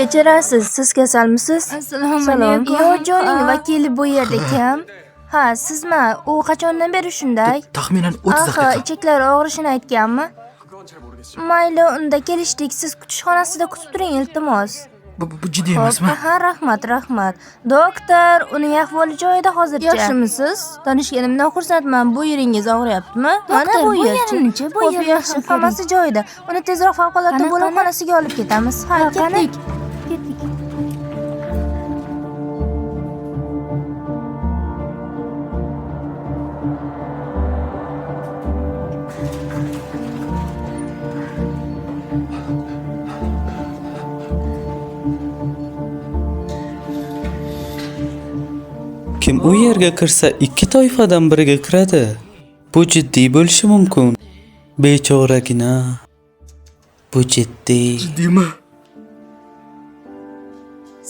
Kechirasiz, siz kasalmisiz? Assalomu Salom. alaykum. Yo'joning vakili bu yerda kim? Ha, sizmi? U qachondan beri shunday? Taxminan 30 Aha, daqiqa. ichaklari og'rishini aytganmi? Mayli, unda kelishdik. Siz kutish xonasida kutib turing, iltimos. Bu jiddiy Xo'p, emasmi? ha, rahmat. Doktor, uning ahvoli joyida hozircha. Yaxshimisiz? Tanishganimdan xursandman. Bu yeringiz og'riyaptimi? Mana bu yerchi. Bu yer yaxshi, hammasi joyida. Uni tezroq favqulodda bo'limxonasiga olib ketamiz. Ha, ketdik. Kim u yerga kirsa ikki toifadan biriga kiradi. Bu jiddiy bo'lishi mumkin. Bechoragina. Bu jiddiy. Jiddiymi?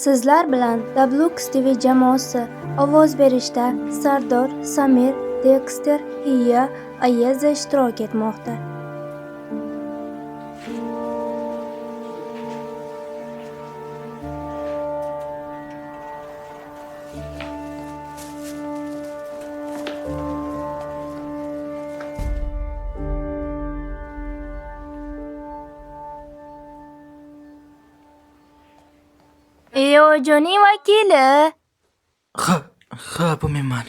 Sizlar bilan Dablux TV jamoasi ovoz berishda Sardor, Samir, Dexter, Hiya, Ayeza ishtirok etmoqda. Yo'joning vakili. Ha, bu menman.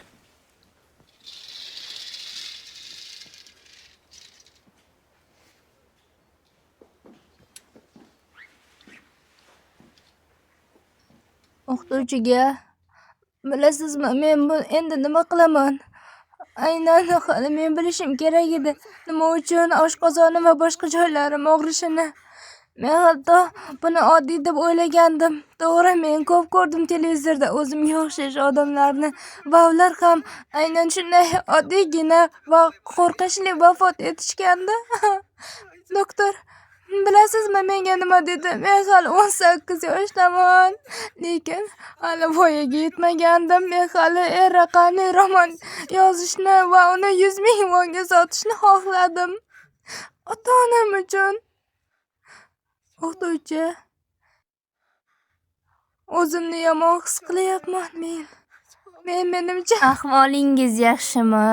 O'qituvchiga, bilasizmi, men endi nima qilaman? Aynan hali men bilishim kerak edi. Nima uchun oshqozonim va boshqa joylarim og'rishini. Men hatto buni oddiy deb o'ylagandim. To'g'ri, men ko'p ko'rdim televizorda o'zimga o'xshash odamlarni va ular ham aynan shunday oddiygina va qo'rqinchli vafot etishgandi. Doktor, bilasizmi menga nima dedi? Men hali 18 yoshdaman, lekin hali voyaga yetmagandim. Men hali raqamli roman yozishni va uni 100 ming wonga sotishni xohladim. Ota-onam uchun. O'qituvchi, o'zimni yomon his qilyapman men. Menimcha ahvolingiz yaxshimi?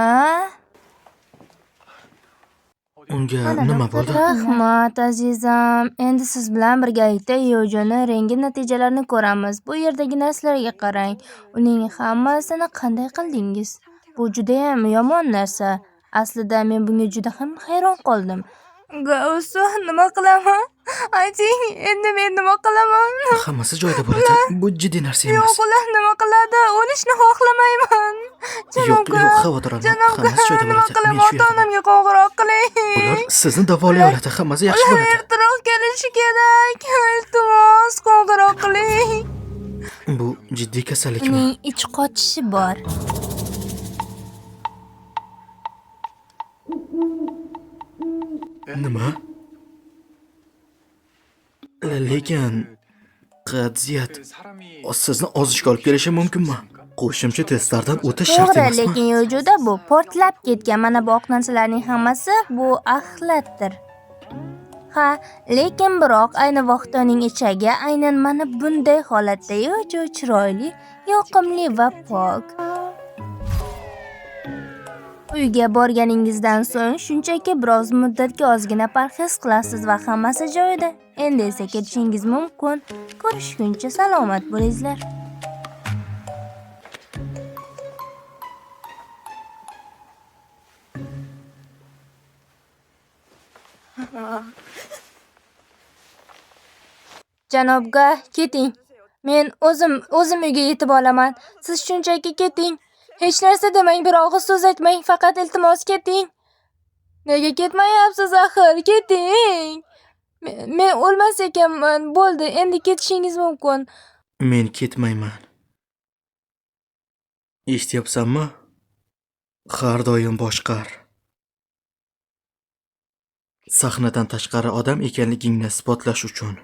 Unga nima bo'ldi? Rahmat azizam. Endi siz bilan birgalikda Yojoni rengi natijalarini ko'ramiz. Bu yerdagi narsalarga qarang. Uning hammasini qanday qildingiz? Bu juda ham yomon narsa. Aslida men bunga juda ham hayron qoldim. Gausu, nima qilaman? Ayting, endi men nima qilaman? Hammasi joyida bo'ladi. Bu jiddiy narsa emas. Yo'q, ular nima qiladi? O'lishni xohlamayman. Yo'q, xavotir olmang. Hammasi joyida Nima bo'ladi. qilaman? Men shu yerda. Ota-onamga qo'ng'iroq qiling. Ular sizni davolay oladi. Hammasi yaxshi Ular bo'ladi. ertaroq kelishi kerak. Iltimos, qo'ng'iroq qiling. Bu jiddiy kasallikmi? Uning ich qochishi bor. Nima? Lekin qadiyat sizni ozishga olib kelishi mumkinmi? Qo'shimcha testlardan o'tish shart To'g'ri, emasmi? lekin yo'juda bu portlab ketgan. Mana bu oq narsalarning hammasi bu axlatdir. Ha, lekin biroq ayni vaqtda uning ichagi aynan mana bunday holatda yo'ju chiroyli, yoqimli va pok. Uyga borganingizdan so'ng shunchaki biroz muddatga ozgina parhez qilasiz va hammasi joyida. Endi esa ketishingiz mumkin. Ko'rishguncha salomat bo'linglar. Janobga keting. Men o'zim uyga yetib olaman. Siz shunchaki keting. Hech narsa demang, bir og'iz so'z aytmang, faqat iltimos keting. Nega ketmayapsiz axir? Keting. Men o'lmas ekanman. Bo'ldi, endi ketishingiz mumkin. Men ketmayman. Eshityapsanmi? Har doim boshqar. Sahnadan tashqari odam ekanligingni isbotlash uchun.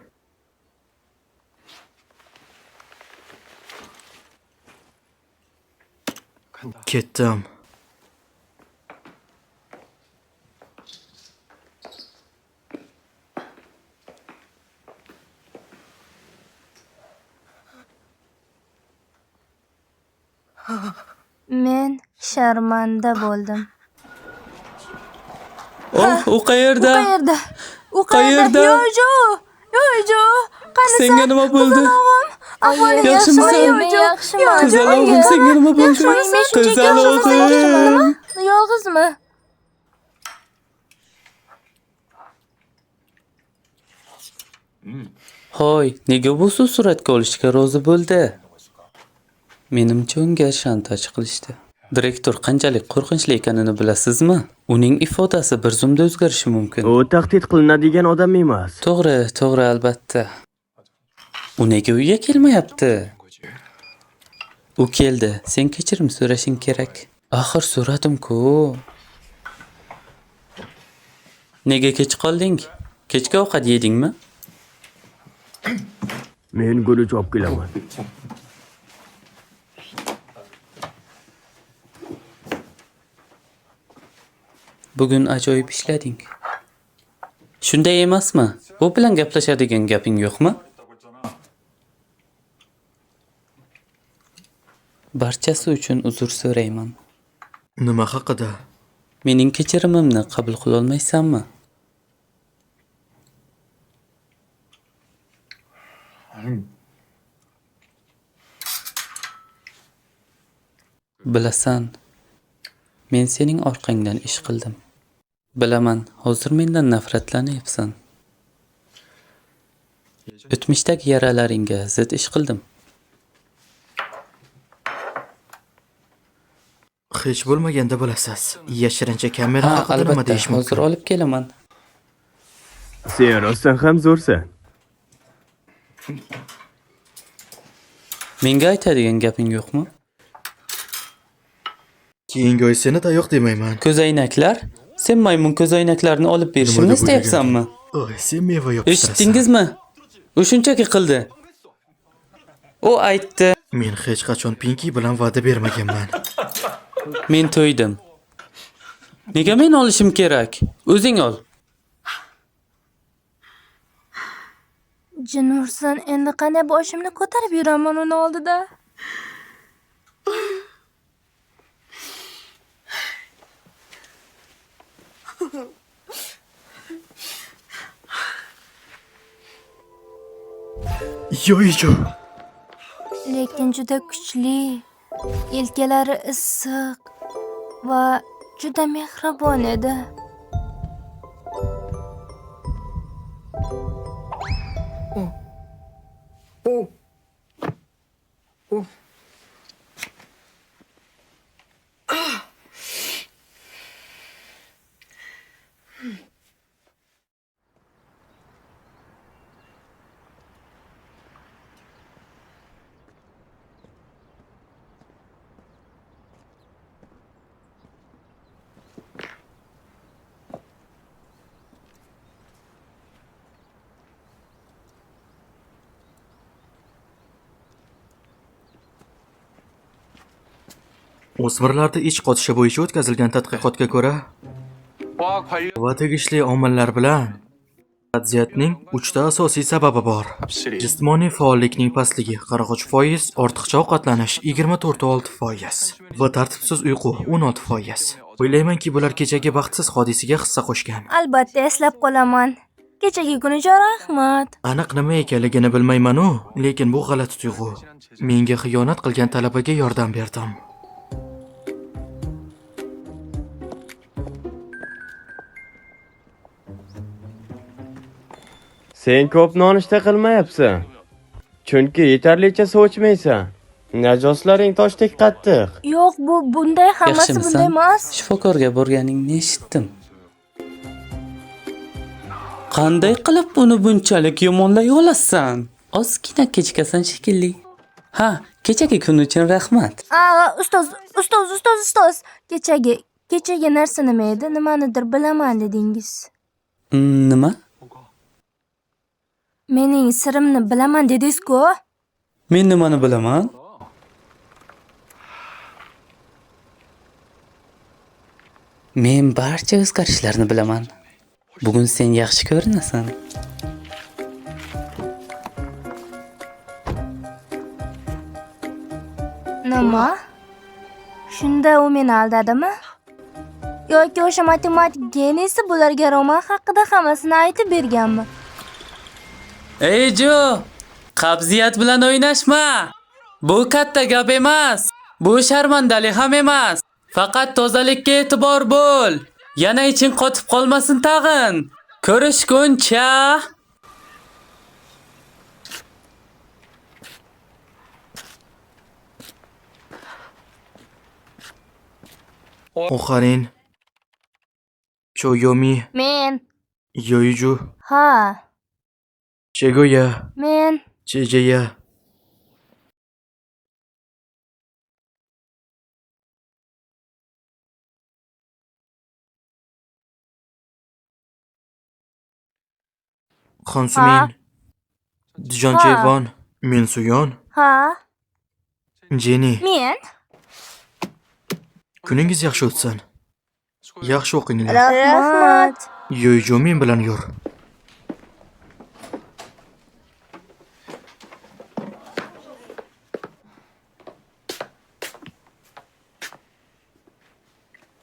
Ketdim. Men sharmanda bo'ldim. Oh, u qayerda? Qayerda? U Qayerda? Yo'jo! Yo'jo! Qani Senga nima bo'ldi? Ahvoling Yaxshimisan? yaxshimi? Yaxshiman. Qizalog'im, senga nima bo'ldi? Qizalog'im. Yolg'izmi? Hoy, nega bu suratga olishga rozi bo'ldi? Menimcha unga shantaj qilishdi. Direktor qanchalik qo'rqinchli ekanini bilasizmi? Uning ifodasi bir zumda o'zgarishi mumkin. U tahdid qilinadigan odam emas. To'g'ri, albatta. U nega uyga kelmayapti? U keldi. Sen kechirim so'rashing kerak. Axir so'radim-ku. Nega kech qolding? Kechki ovqat yedingmi? Men guruch olib kelaman. Bugun ajoyib ishlading. Shunday emasmi? U bilan gaplashadigan gaping yo'qmi? Barchasi uchun uzr so'rayman. Nima haqida? Mening kechirimimni qabul qila olmaysanmi? Bilasan, men sening orqangdan ish qildim. Bilaman, hozir mendan nafratlanyapsan. O'tmishdagi yaralaringga zid ish qildim. Hech bo'lmaganda bilasiz. Yashirincha kamera haqida nima Albatta, deyish hozir mumkin? olib kelaman. Sen rostdan ham zo'rsan. Menga aytadigan gaping yo'qmi? Keyingi oy seni tayoq demayman. Ko'zoynaklar? Sen maymun ko'zoynaklarni olib berishimni Nima deb istayapsanmi? Oy, sen meva yopishtirsan. Eshitdingizmi? U shunchaki qildi. U aytdi, Men hech qachon Pinky bilan va'da bermaganman. men to'ydim. Nega men olishim kerak? O'zing ol. Jinursan, endi qanday boshimni ko'tarib yuraman uni oldida? Yo'jo. Lekin juda kuchli, yelkalari issiq va juda mehribon edi. O'smirlarda ich qotishi bo'yicha o'tkazilgan tadqiqotga ko'ra, va tegishli omillar bilan vaziyatning 3 ta asosiy sababi bor. Jismoniy faollikning pastligi 43%, ortiqcha ovqatlanish 24.6% va tartibsiz uyqu 16%. O'ylaymanki, bular kechagi baxtsiz hodisaga hissa qo'shgan. Albatta eslab qolaman. Kechagi kuni rahmat. Aniq nima ekanligini bilmayman-u, lekin bu g'alati tuyg'u. Menga xiyonat qilgan talabaga yordam berdim. Sen ko'p nonushta qilmayapsan. Chunki yetarlicha suv ichmaysan. Najoslaring toshdek qattiq. Yo'q, bunday hammasi bunday Yaxshimisan? emas. Shifokorga borganingni eshitdim. Qanday qilib buni bunchalik yomonlay olasan? Ozgina kechikasan shekilli. Ha, kechagi kun uchun rahmat. Ustoz. Kechagi narsa nima edi? Nimanidir bilaman dedingiz. Nima? Mening sirimni bilaman dedingiz-ku? Men nimani bilaman? Men barcha o'zgarishlarni bilaman. Bugun sen yaxshi ko'rinasan. Nima? Shunda u meni aldadimi? Yoki o'sha matematik geniysi bularga roman haqida hammasini aytib berganmi? Ey Jo, qabziyat bilan o'ynashma. Bu katta gap emas. Bu sharmandalik ham emas. Faqat tozalikka e'tibor bo'l. Yana iching qotib qolmasin tag'in. Ko'rishguncha. Oxarin. Choyomi. Men. Yoyju. Ha, Chegoya. men. Chejeya. Xonsumin. Dijon Ha. Chevon. Mensuyon. Ha, Jenny. men. Kuningiz yaxshi o'tsin. Yaxshi o'qinglar. Rahmat. Yoyju men bilan yur.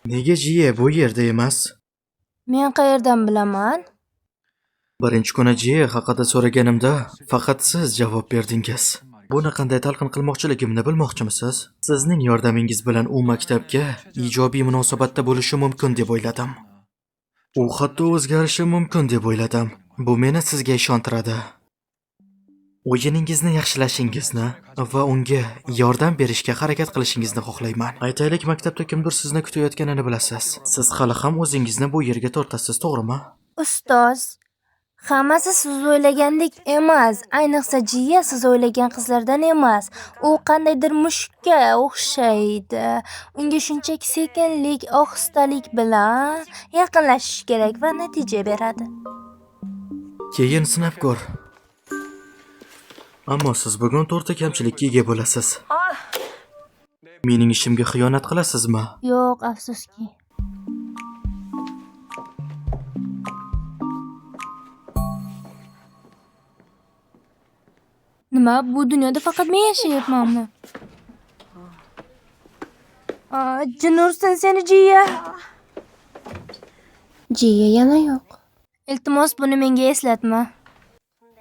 Nega jiye bu yerda emas? Men qayerdan bilaman? Birinchi kuni jiye haqida so'raganimda faqat siz javob berdingiz. Buni qanday talqin qilmoqchiligimni bilmoqchimisiz? Sizning yordamingiz bilan u maktabga ijobiy munosabatda bo'lishi mumkin deb o'yladim. U hatto o'zgarishi mumkin deb o'yladim. Bu meni sizga ishontiradi. O'yiningizni yaxshilashingizni va unga yordam berishga harakat qilishingizni xohlayman. Aytaylik, maktabda kimdir sizni kutayotganini bilasiz. Siz hali ham o'zingizni bu yerga tortasiz, to'g'rimi? Ustoz, hammasi siz o'ylagandek emas. Ayniqsa Jiya siz o'ylagan qizlardan emas. U qandaydir mushukka o'xshaydi. Unga shunchaki sekinlik, ohistalik bilan yaqinlashish kerak va natija beradi. Keyin sinab ko'r. Ammo siz bugun to'rtta kamchilikka ega bo'lasiz. Mening ishimga xiyonat qilasizmi? Yo'q, afsuski. Nima, bu dunyoda faqat men yashayapmanmi? Jin ursin seni Jiya. Jiya yana yo'q. Iltimos buni menga eslatma.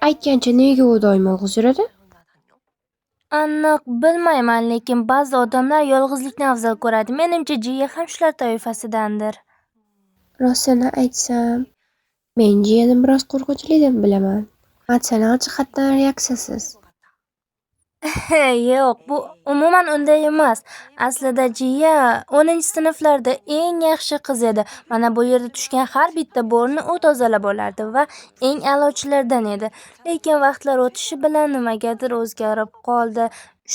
Aytgancha nega u doim yolg'iz yuradi? Aniq bilmayman, lekin ba'zi odamlar yolg'izlikni afzal ko'radi. Menimcha Jiya ham shular toifasidandir. Rostini aytsam, men Jiyani biroz qo'rqinchli deb bilaman. Emosional jihatdan reaksiyasiz. Yo'q, bu umuman unday emas. Aslida Jiya 10-sinflarda eng yaxshi qiz edi. Mana bu yerda tushgan har bitta bo'rni u tozalab olardi va eng a'lochilardan edi. Lekin vaqtlar o'tishi bilan nimagadir o'zgarib qoldi.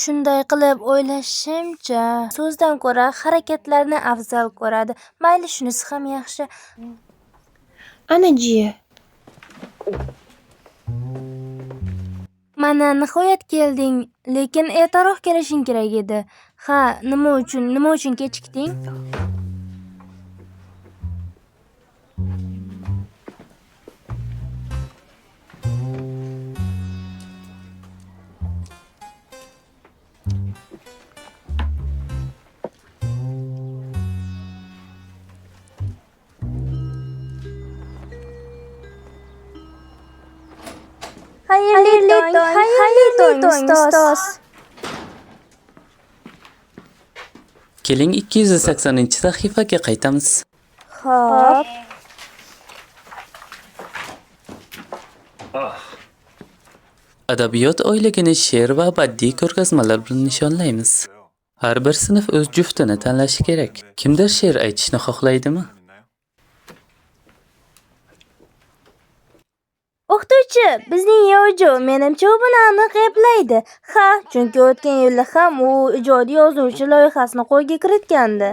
Shunday qilib o'ylashimcha, so'zdan ko'ra harakatlarni afzal ko'radi. Mayli, shunisi ham yaxshi. Ana Jiya. Mana nihoyat kelding, lekin ertaroq kelishing kerak edi. Ha, nima uchun kechikding? Xayrli tong, ustoz. Keling 280-sahifaga qaytamiz. Xo'p. Adabiyot oyligini she'r va badiiy ko'rgazmalar bilan nishonlaymiz. Har bir sinf o'z juftini tanlashi kerak. Kimdir she'r aytishni xohlaydimi? O'qituvchi, bizning Yojo, menimcha u buni aniq eplaydi. Ha, chunki o'tgan yilda ham u ijodiy yozuvchi loyihasini qo'lga kiritgandi.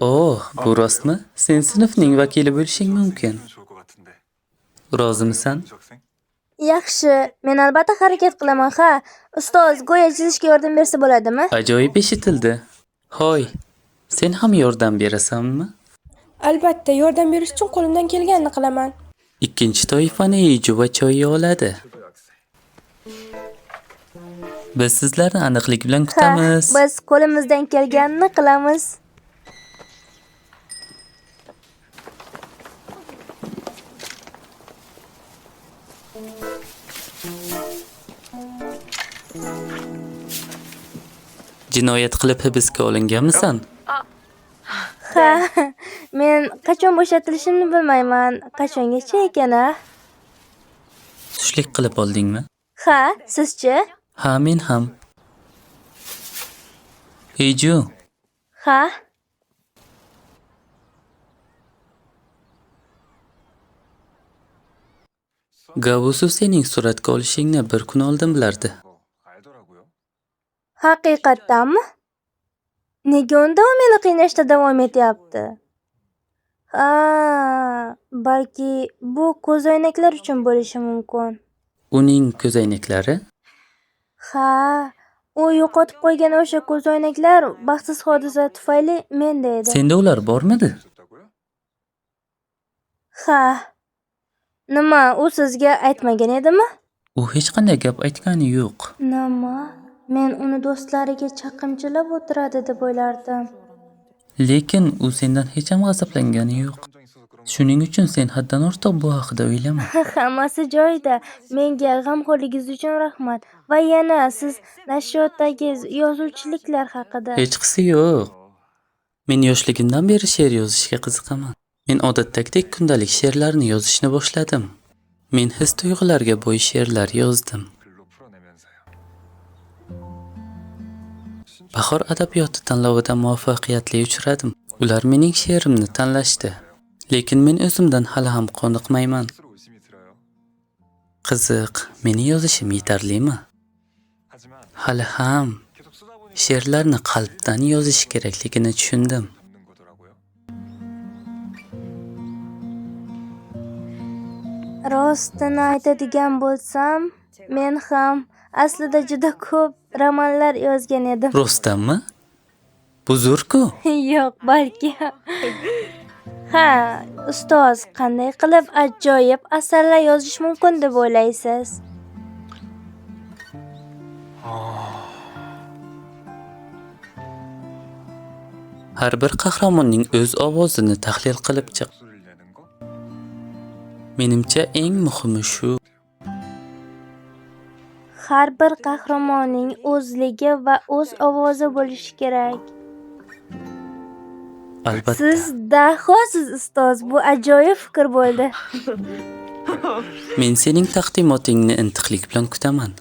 Oh, bu rostmi? Sen sinfning vakili bo'lishing mumkin. Rozimisan? Yaxshi, men albatta harakat qilaman. Ha, ustoz, go'yo chizishga yordam bersa bo'ladimi? Ajoyib eshitildi. Hoy, sen ham yordam berasanmi? Albatta, yordam berish uchun qo'limdan kelganini qilaman. Ikkinchi toifani Eju va Choy oladi. Biz sizlarni aniqlik bilan Ha, kutamiz. biz qo'limizdan kelganini qilamiz. Jinoyat qilib hibsga olinganmisan? Ha, men qachon bo'shatilishimni bilmayman. Qachongacha ekan-a? Tushlik qilib oldingmi? Ha, sizchi? Ha, men ham. Eju, Ha? Gavusu sening suratga olishingni bir kun oldin bilardi. Haqiqatdanmi? Nega unda u meni qiynashda davom etyapti? Ha, balki bu ko'zoynaklar uchun bo'lishi mumkin. Uning ko'zoynaklari Ha, u yo'qotib qo'ygan o'sha ko'zoynaklar baxtsiz hodisa tufayli menda edi. senda ular bormidi? Ha. Nima, u sizga aytmagan edimi? U hech qanday gap aytgani yo'q. Nima? Men uni do'stlariga chaqimchilab o'tiradi deb o'ylardim. Lekin u sendan hech ham g'azablangani yo'q. Shuning uchun sen haddan ortiq bu haqida o'ylama. Hammasi joyida. Menga g'amxo'rligingiz uchun rahmat. Va yana siz nashriyotdagi yozuvchiliklar haqida. Hechqisi yo'q. Men yoshligimdan beri she'r yozishga qiziqaman. Men odatdagidek kundalik she'rlarni yozishni boshladim. Men his-tuyg'ularga bo'y she'rlar yozdim. Bahor adabiyoti tanlovida muvaffaqiyatli uchradim. Ular mening she'rimni tanlashdi. Lekin men o'zimdan hali ham qoniqmayman. Qiziq, meni yozishim yetarlimi? Hali ham she'rlarni qalbdan yozish kerakligini tushundim. Rostini aytadigan bo'lsam, men ham aslida juda ko'p romanlar yozgan edim. Rostdanmi? Bu zo'r-ku. Yo'q, balki. Ha, ustoz, qanday qilib ajoyib asarlar yozish mumkin deb o'ylaysiz? Har bir qahramonning o'z ovozini tahlil qilib chiq. Menimcha eng muhimi shu. Har bir qahramonning o'zligi va o'z ovozi bo'lishi kerak. Albatta. Siz dahosiz ustoz, bu ajoyib fikr bo'ldi. Men sening taqdimotingni intiqlik bilan kutaman.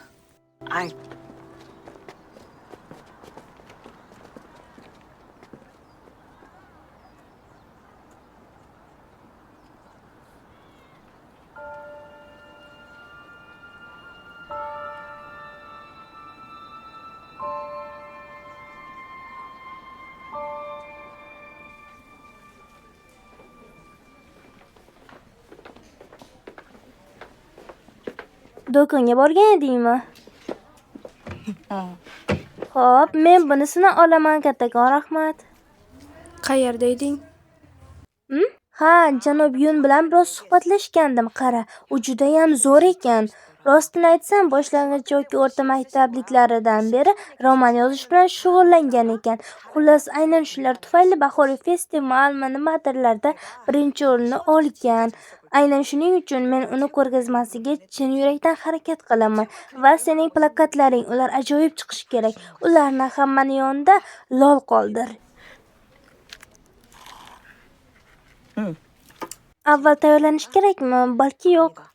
Do'konga borgan edingmi? Xo'p, men bunisini olaman, kattakon rahmat. Qayerda eding? Ha, janob Yun bilan biroz suhbatlashgandim. Qara, u juda ham zo'r ekan. Rostini aytsam, boshlang'ich yoki o'rta maktabliklaridan beri roman yozish bilan shug'ullangan ekan. Xullas, aynan shular tufayli bahoriy festival nimadirlarda birinchi o'rinni olgan. Aynan shuning uchun men uni ko'rgazmasiga chin yurakdan harakat qilaman. Va sening plakatlaring, ular ajoyib chiqishi kerak. Ularni hammani yonida lol qoldir. Avval tayyorlanish kerakmi? Balki yo'q.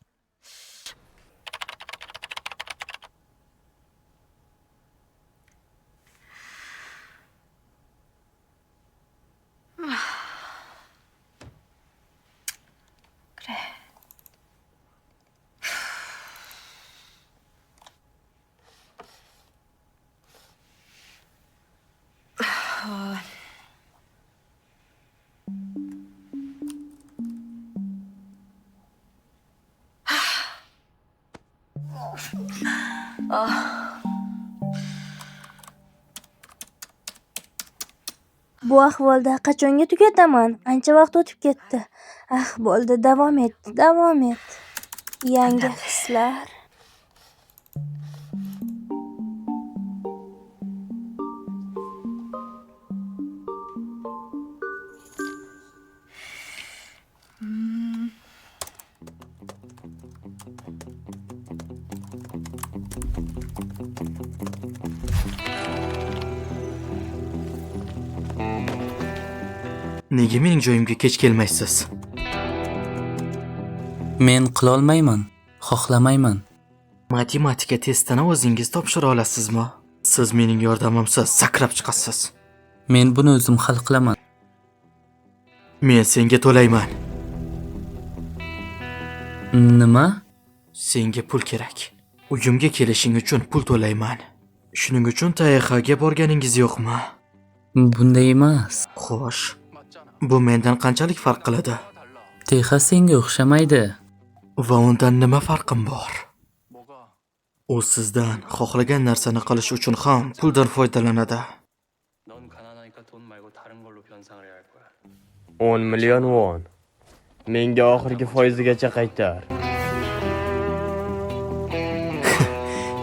Bu ahvolda qachonga tugataman? Ancha vaqt o'tib ketdi. Bo'ldi, davom et, davom et. Yangi hislar. Nega mening joyimga kech kelmaysiz? Men qilolmayman. Xohlamayman. Matematika testini o'zingiz topshira olasizmi? Siz mening yordamimsiz sakrab chiqasiz. Men buni o'zim hal qilaman. Men senga to'layman. Nima? Senga pul kerak. Uyimga kelishing uchun pul to'layman. Shuning uchun TXga borganingiz yo'qmi? Bunday emas. Xo'sh. Bu mendan qanchalik farq qiladi? Texa senga o'xshamaydi. Va undan nima farqim bor? U sizdan xohlagan narsani qilish uchun ham puldan foydalanadi. 10 million won. Menga oxirgi foizigacha qaytar.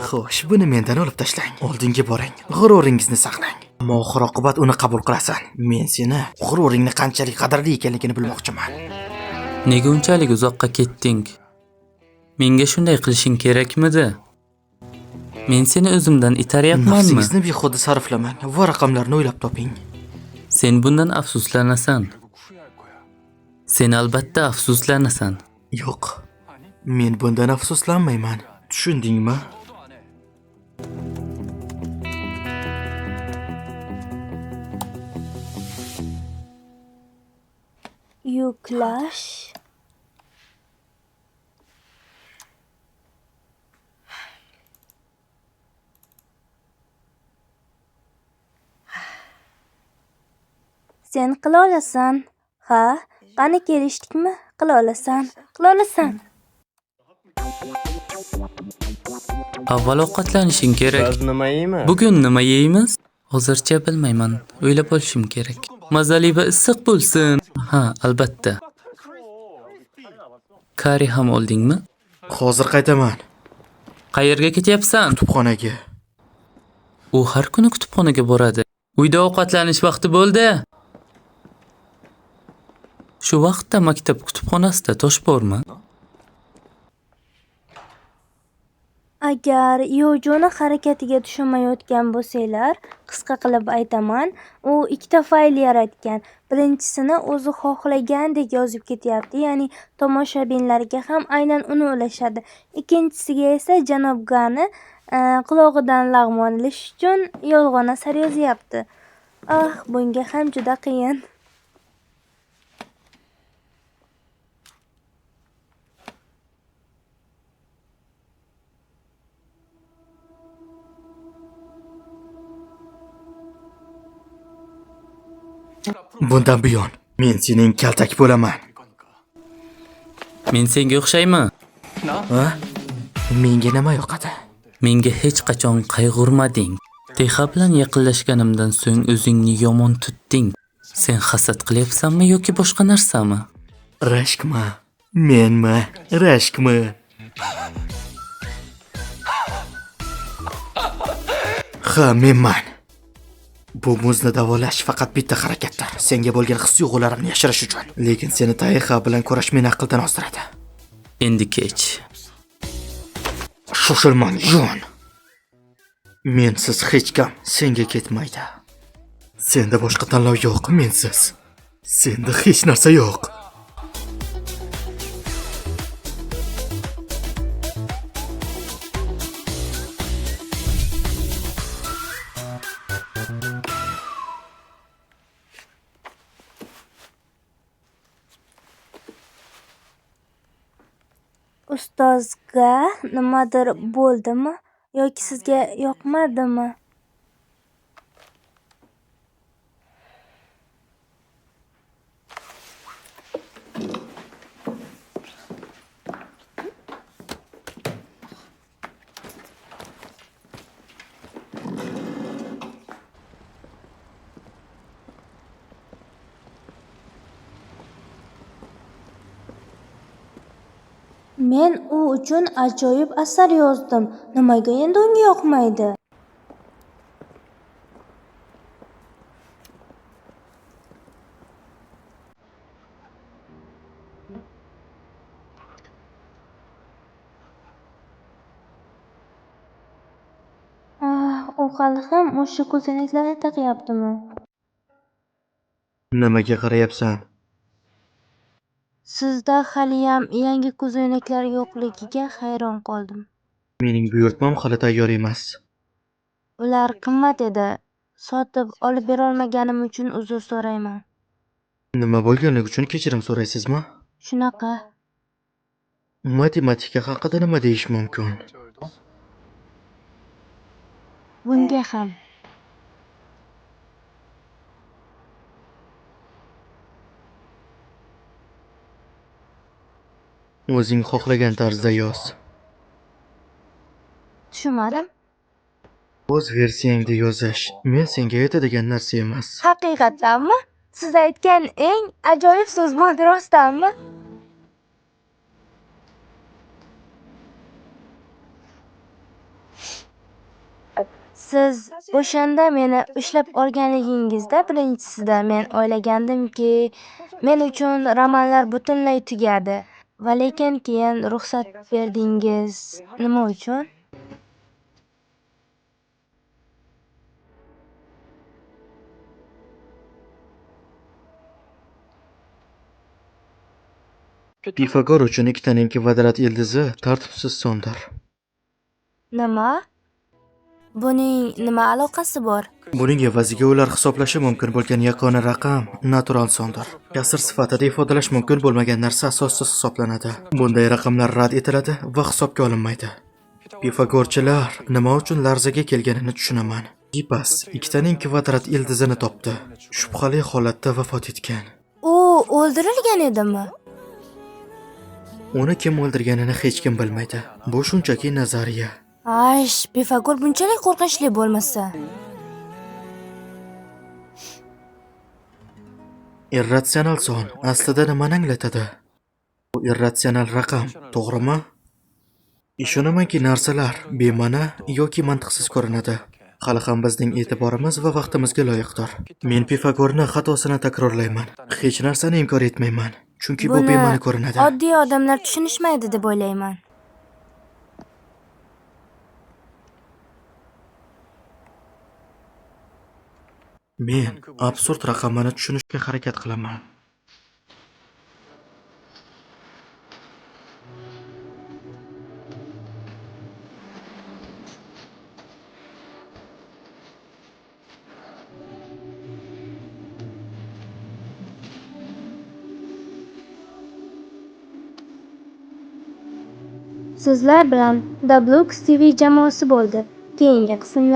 Xo'sh, buni mendan olib tashlang. Oldinga boring. G'ururingizni saqlang. Ammo oxir oqibat uni qabul qilasan. Men seni g'ururingni qanchalik qadrli ekanligini bilmoqchiman. Nega unchalik uzoqqa ketding? Menga shunday qilishing kerakmidi? Men seni o'zimdan itaryapmanmi? Nafsingizni behuda sarflamang va raqamlarni o'ylab toping. Sen bundan afsuslanasan. Sen albatta afsuslanasan. Yo'q. Men bundan afsuslanmayman. Tushundingmi? Yuklash. Sen qila olasan. Ha, qani kelishdikmi? Qila olasan. Qila olasan. Avval ovqatlanishing kerak. Biz nima yeymiz? Bugun nima yeymiz? Hozircha bilmayman. O'ylab olishim kerak. Mazali va issiq bo'lsin. Ha, albatta. Kari ham oldingmi? Hozir qaytaman. Qayerga ketyapsan? Kutubxonaga. U har kuni kutubxonaga boradi. Uyda ovqatlanish vaqti bo'ldi. Shu vaqtda maktab kutubxonasida tosh bormi? Agar Yojoni harakatiga tushunmayotgan bo'lsanglar, qisqa qilib aytaman, u ikkita fayl yaratgan. Birinchisini o'zi xohlagandek yozib ketyapti, ya'ni tomoshabinlarga ham aynan uni ulashadi. Ikkinchisiga esa janob Gani qulog'idan lag'mon ilish uchun yolg'on asar yozyapti. Bunga ham juda qiyin. Bundan buyon men sening kaltak bo'laman. Men senga o'xshayman. Ha? Menga nima yoqadi? Menga hech qachon qayg'urmading. Texa bilan yaqinlashganimdan so'ng o'zingni yomon tutding. Sen hasad qilyapsanmi yoki boshqa narsami? Rashkmi? Menmi? Rashkmi? Ha, menman. Bu muzni davolash faqat bitta harakatdir. Senga bo'lgan his-tuyg'ularimni yashirish uchun. Lekin seni Tayxa bilan ko'rash meni aqldan ozdiradi. Endi kech. Shoshilmang, jon. Mensiz hech kim senga ketmaydi. Senda boshqa tanlov yo'q, mensiz. Senda hech narsa yo'q. Ustozga nimadir bo'ldimi yoki sizga yoqmadimi? Men u uchun ajoyib asar yozdim. Nimaga endi unga yoqmaydi? U hali ham o'sha ko'zoynaklarni taqyaptimi? Nimaga qarayapsan? Sizda haliyam yangi ko'zoynaklar yo'qligiga hayron qoldim. Mening buyurtmam hali tayyor emas. Ular qimmat edi. Sotib olib berolmaganim uchun uzr so'rayman. Nima bo'lganligi uchun kechirim so'raysizmi? Shunaqa. Matematika haqida nima deyish mumkin? Bunga ham. O'zing xohlagan tarzda yoz. Tushunmadim. O'z versiyangda yozish men senga aytadigan narsa emas. Haqiqatdanmi? Siz aytgan eng ajoyib so'z bo'ldi, rostdanmi? Siz o'shanda meni ushlab olganligingizda birinchisida men o'ylagandimki, men uchun romanlar butunlay tugadi. Va lekin keyin ruxsat berdingiz. Nima uchun? Pifagor uchun ikkitaning kvadrat ildizi tartibsiz sondir. Nima? Buning nima aloqasi bor? Buning evaziga ular hisoblashi mumkin bo'lgan yagona raqam natural sondir. Kasr sifatida ifodalash mumkin bo'lmagan narsa asossiz hisoblanadi. Bunday raqamlar rad etiladi va hisobga olinmaydi. Pifagorchilar nima uchun larzaga kelganini tushunaman. Gipas ikkitaning kvadrat ildizini topdi. Shubhali holatda vafot etgan. U o'ldirilgan edimi? Uni kim o'ldirganini hech kim bilmaydi. Bu shunchaki nazariya. Aysh, Pifagor bunchalik qo'rqinchli bo'lmasa. Irratsional son aslida nimani anglatadi? Bu irratsional raqam, to'g'rimi? Ishonamanki narsalar bema'ni yoki mantiqsiz ko'rinadi. Hali ham bizning e'tiborimiz va vaqtimizga loyiqdir. Men Pifagorni xatosini takrorlayman. Hech narsani inkor etmayman. Chunki bu bema'ni ko'rinadi. Oddiy odamlar tushunishmaydi deb o'ylayman. Men absurd raqamini tushunishga harakat qilaman. Sizlar bilan Dablux TV jamoasi bo'ldi. Keyingi qismlar